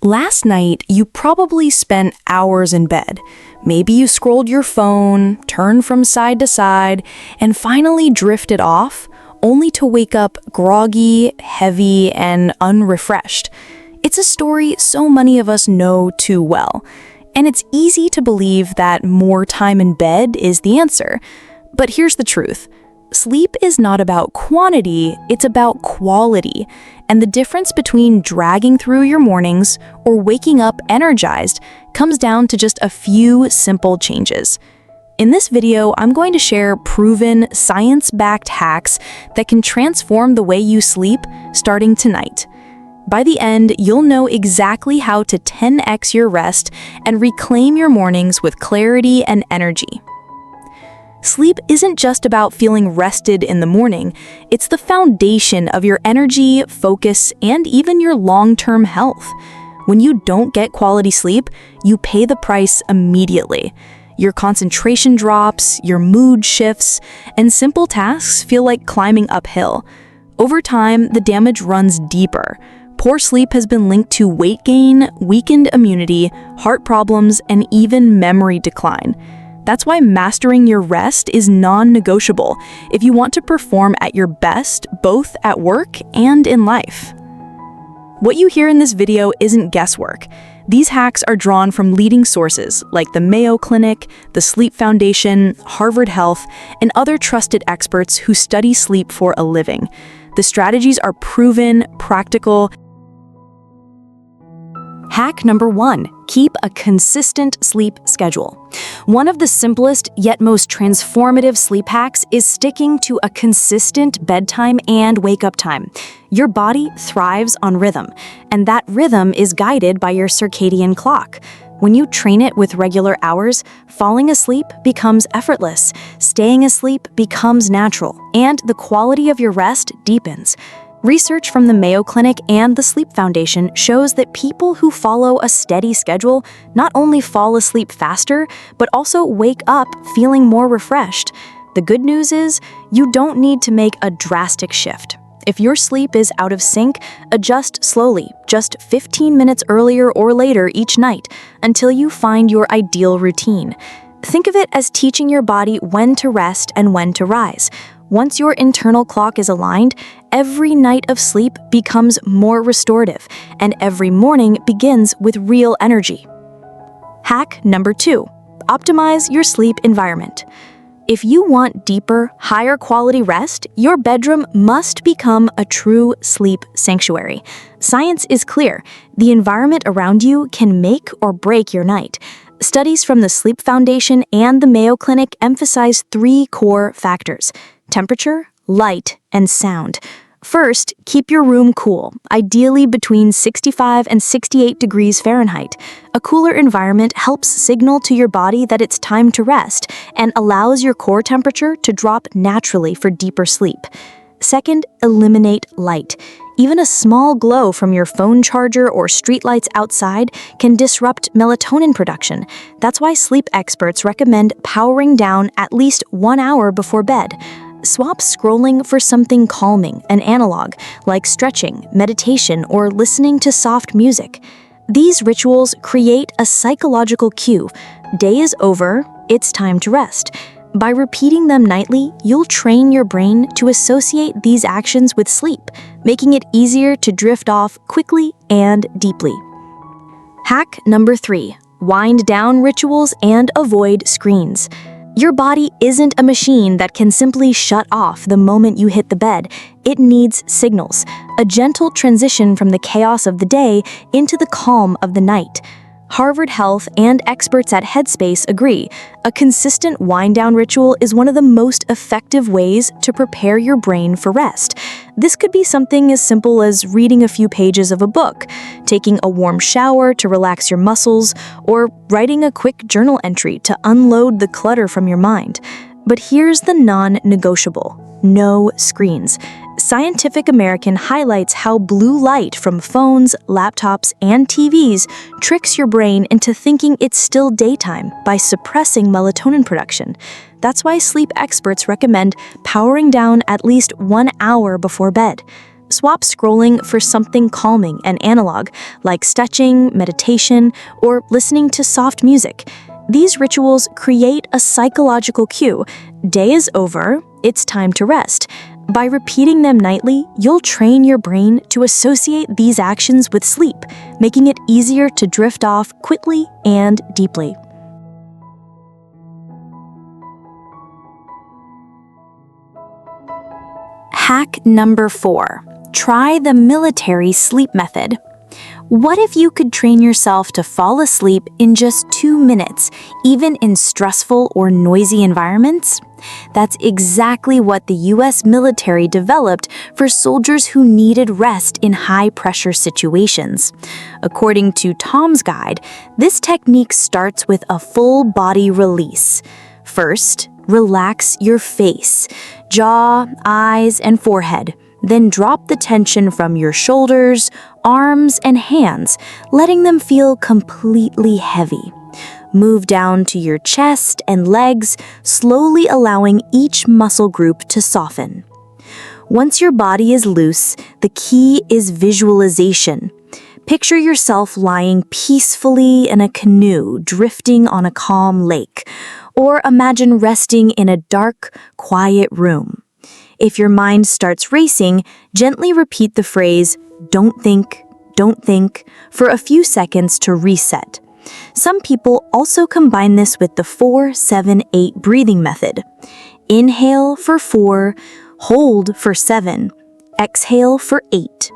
Last night, you probably spent hours in bed. Maybe you scrolled your phone, turned from side to side, and finally drifted off, only to wake up groggy, heavy, and unrefreshed. It's a story so many of us know too well, and it's easy to believe that more time in bed is the answer. But here's the truth. Sleep is not about quantity, it's about quality. And the difference between dragging through your mornings or waking up energized comes down to just a few simple changes. In this video, I'm going to share proven, science-backed hacks that can transform the way you sleep starting tonight. By the end, you'll know exactly how to 10x your rest and reclaim your mornings with clarity and energy. Sleep isn't just about feeling rested in the morning, it's the foundation of your energy, focus, and even your long-term health. When you don't get quality sleep, you pay the price immediately. Your concentration drops, your mood shifts, and simple tasks feel like climbing uphill. Over time, the damage runs deeper. Poor sleep has been linked to weight gain, weakened immunity, heart problems, and even memory decline. That's why mastering your rest is non-negotiable if you want to perform at your best, both at work and in life. What you hear in this video isn't guesswork. These hacks are drawn from leading sources like the Mayo Clinic, the Sleep Foundation, Harvard Health, and other trusted experts who study sleep for a living. The strategies are proven, practical. Hack number 1, keep a consistent sleep schedule. One of the simplest yet most transformative sleep hacks is sticking to a consistent bedtime and wake-up time. Your body thrives on rhythm, and that rhythm is guided by your circadian clock. When you train it with regular hours, falling asleep becomes effortless, staying asleep becomes natural, and the quality of your rest deepens. Research from the Mayo Clinic and the Sleep Foundation shows that people who follow a steady schedule not only fall asleep faster, but also wake up feeling more refreshed. The good news is, you don't need to make a drastic shift. If your sleep is out of sync, adjust slowly, just 15 minutes earlier or later each night, until you find your ideal routine. Think of it as teaching your body when to rest and when to rise. Once your internal clock is aligned, every night of sleep becomes more restorative, and every morning begins with real energy. Hack number 2, optimize your sleep environment. If you want deeper, higher quality rest, your bedroom must become a true sleep sanctuary. Science is clear. The environment around you can make or break your night. Studies from the Sleep Foundation and the Mayo Clinic emphasize 3 core factors: temperature, light, and sound. First, keep your room cool, ideally between 65 and 68 degrees Fahrenheit. A cooler environment helps signal to your body that it's time to rest and allows your core temperature to drop naturally for deeper sleep. Second, eliminate light. Even a small glow from your phone charger or streetlights outside can disrupt melatonin production. That's why sleep experts recommend powering down at least 1 hour before bed. Swap scrolling for something calming and analog, like stretching, meditation, or listening to soft music. These rituals create a psychological cue. Day is over, it's time to rest. By repeating them nightly, you'll train your brain to associate these actions with sleep, making it easier to drift off quickly and deeply. Hack number 3, wind down rituals and avoid screens. Your body isn't a machine that can simply shut off the moment you hit the bed. It needs signals, a gentle transition from the chaos of the day into the calm of the night. Harvard Health and experts at Headspace agree, a consistent wind-down ritual is one of the most effective ways to prepare your brain for rest. This could be something as simple as reading a few pages of a book, taking a warm shower to relax your muscles, or writing a quick journal entry to unload the clutter from your mind. But here's the non-negotiable: no screens. Scientific American highlights how blue light from phones, laptops, and TVs tricks your brain into thinking it's still daytime by suppressing melatonin production. That's why sleep experts recommend powering down at least 1 hour before bed. Swap scrolling for something calming and analog, like stretching, meditation, or listening to soft music. These rituals create a psychological cue. Day is over, it's time to rest. By repeating them nightly, you'll train your brain to associate these actions with sleep, making it easier to drift off quickly and deeply. Hack number 4. Try the military sleep method. What if you could train yourself to fall asleep in just 2 minutes, even in stressful or noisy environments? That's exactly what the US military developed for soldiers who needed rest in high-pressure situations. According to Tom's Guide, this technique starts with a full-body release. First, relax your face, jaw, eyes, and forehead. Then drop the tension from your shoulders, arms, and hands, letting them feel completely heavy. Move down to your chest and legs, slowly allowing each muscle group to soften. Once your body is loose, the key is visualization. Picture yourself lying peacefully in a canoe drifting on a calm lake, or imagine resting in a dark, quiet room. If your mind starts racing, gently repeat the phrase, don't think, for a few seconds to reset. Some people also combine this with the 4-7-8 breathing method. Inhale for 4, hold for 7, exhale for 8.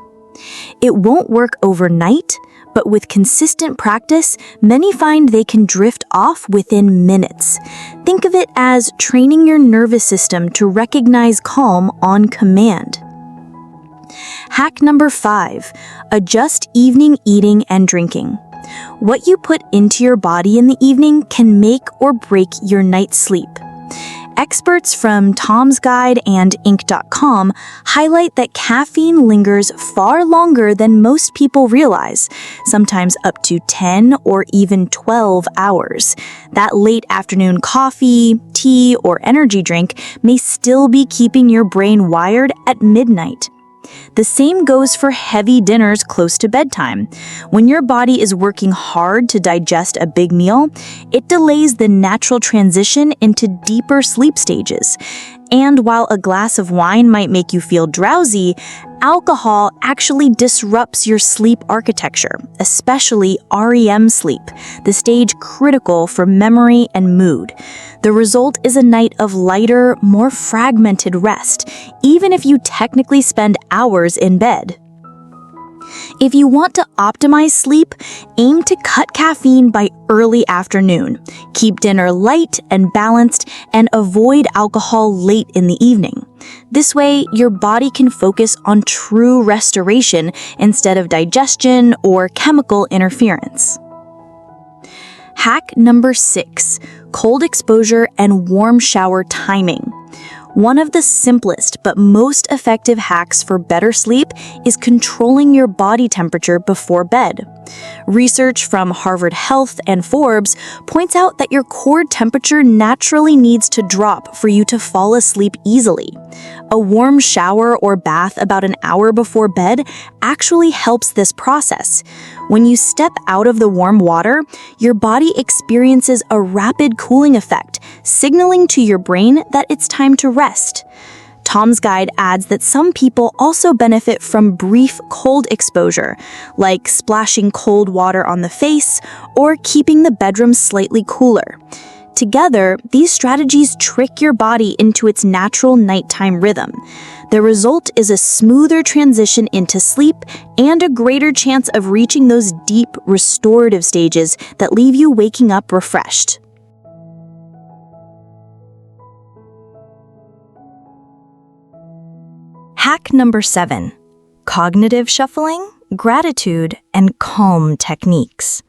It won't work overnight, but with consistent practice, many find they can drift off within minutes. Think of it as training your nervous system to recognize calm on command. Hack number 5, adjust evening eating and drinking. What you put into your body in the evening can make or break your night's sleep. Experts from Tom's Guide and Inc.com highlight that caffeine lingers far longer than most people realize, sometimes up to 10 or even 12 hours. That late afternoon coffee, tea, or energy drink may still be keeping your brain wired at midnight. The same goes for heavy dinners close to bedtime. When your body is working hard to digest a big meal, it delays the natural transition into deeper sleep stages. And while a glass of wine might make you feel drowsy, alcohol actually disrupts your sleep architecture, especially REM sleep, the stage critical for memory and mood. The result is a night of lighter, more fragmented rest, even if you technically spend hours in bed. If you want to optimize sleep, aim to cut caffeine by early afternoon. Keep dinner light and balanced, and avoid alcohol late in the evening. This way, your body can focus on true restoration instead of digestion or chemical interference. Hack number 6, cold exposure and warm shower timing. One of the simplest but most effective hacks for better sleep is controlling your body temperature before bed. Research from Harvard Health and Forbes points out that your core temperature naturally needs to drop for you to fall asleep easily. A warm shower or bath about an hour before bed actually helps this process. When you step out of the warm water, your body experiences a rapid cooling effect, signaling to your brain that it's time to rest. Tom's Guide adds that some people also benefit from brief cold exposure, like splashing cold water on the face or keeping the bedroom slightly cooler. Together, these strategies trick your body into its natural nighttime rhythm. The result is a smoother transition into sleep and a greater chance of reaching those deep, restorative stages that leave you waking up refreshed. Hack number 7, cognitive shuffling, gratitude, and calm techniques.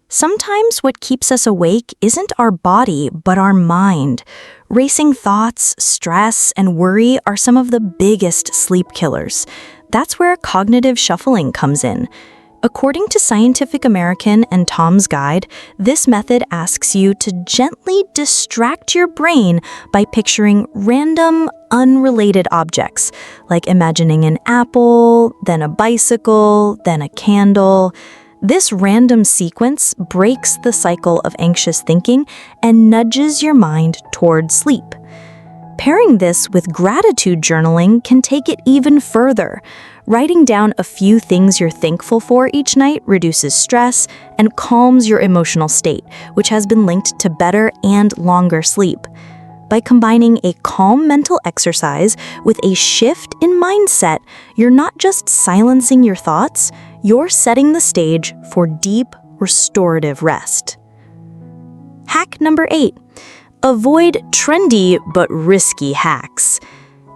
Sometimes what keeps us awake isn't our body, but our mind. Racing thoughts, stress, and worry are some of the biggest sleep killers. That's where cognitive shuffling comes in. According to Scientific American and Tom's Guide, this method asks you to gently distract your brain by picturing random, unrelated objects, like imagining an apple, then a bicycle, then a candle. This random sequence breaks the cycle of anxious thinking and nudges your mind toward sleep. Pairing this with gratitude journaling can take it even further. Writing down a few things you're thankful for each night reduces stress and calms your emotional state, which has been linked to better and longer sleep. By combining a calm mental exercise with a shift in mindset, you're not just silencing your thoughts, you're setting the stage for deep, restorative rest. Hack number 8. Avoid trendy but risky hacks.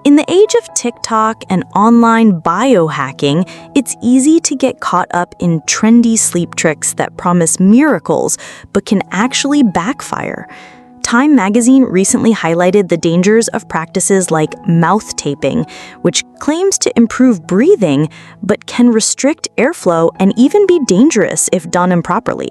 In the age of TikTok and online biohacking, it's easy to get caught up in trendy sleep tricks that promise miracles but can actually backfire. Time magazine recently highlighted the dangers of practices like mouth taping, which claims to improve breathing but can restrict airflow and even be dangerous if done improperly.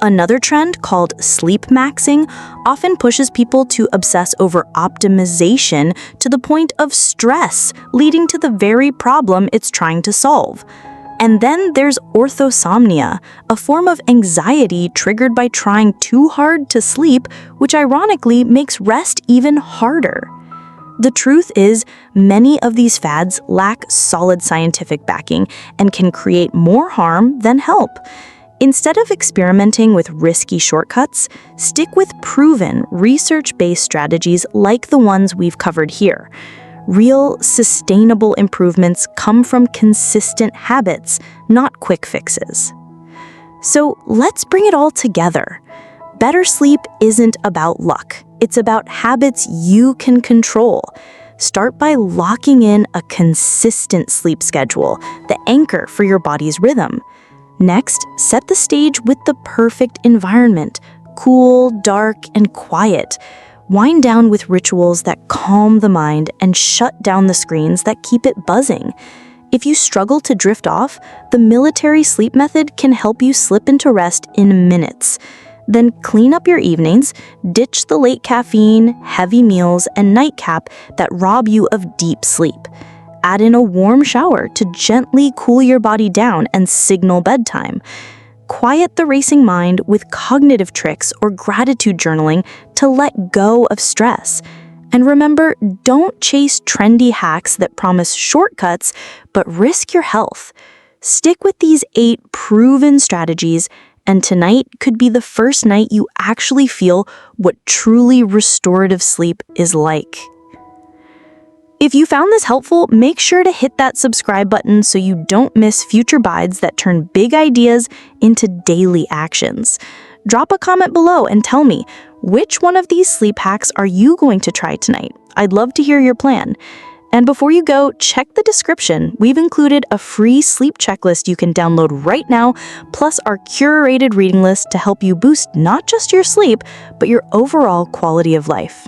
Another trend called sleep maxing often pushes people to obsess over optimization to the point of stress, leading to the very problem it's trying to solve. And then there's orthosomnia, a form of anxiety triggered by trying too hard to sleep, which ironically makes rest even harder. The truth is, many of these fads lack solid scientific backing and can create more harm than help. Instead of experimenting with risky shortcuts, stick with proven, research-based strategies like the ones we've covered here. Real, sustainable improvements come from consistent habits, not quick fixes. So let's bring it all together. Better sleep isn't about luck. It's about habits you can control. Start by locking in a consistent sleep schedule, the anchor for your body's rhythm. Next, set the stage with the perfect environment, cool, dark, and quiet. Wind down with rituals that calm the mind and shut down the screens that keep it buzzing. If you struggle to drift off, the military sleep method can help you slip into rest in minutes. Then clean up your evenings, ditch the late caffeine, heavy meals, and nightcap that rob you of deep sleep. Add in a warm shower to gently cool your body down and signal bedtime. Quiet the racing mind with cognitive tricks or gratitude journaling to let go of stress. And remember, don't chase trendy hacks that promise shortcuts, but risk your health. Stick with these 8 proven strategies, and tonight could be the first night you actually feel what truly restorative sleep is like. If you found this helpful, make sure to hit that subscribe button so you don't miss future bites that turn big ideas into daily actions. Drop a comment below and tell me, which one of these sleep hacks are you going to try tonight? I'd love to hear your plan. And before you go, check the description. We've included a free sleep checklist you can download right now, plus our curated reading list to help you boost not just your sleep, but your overall quality of life.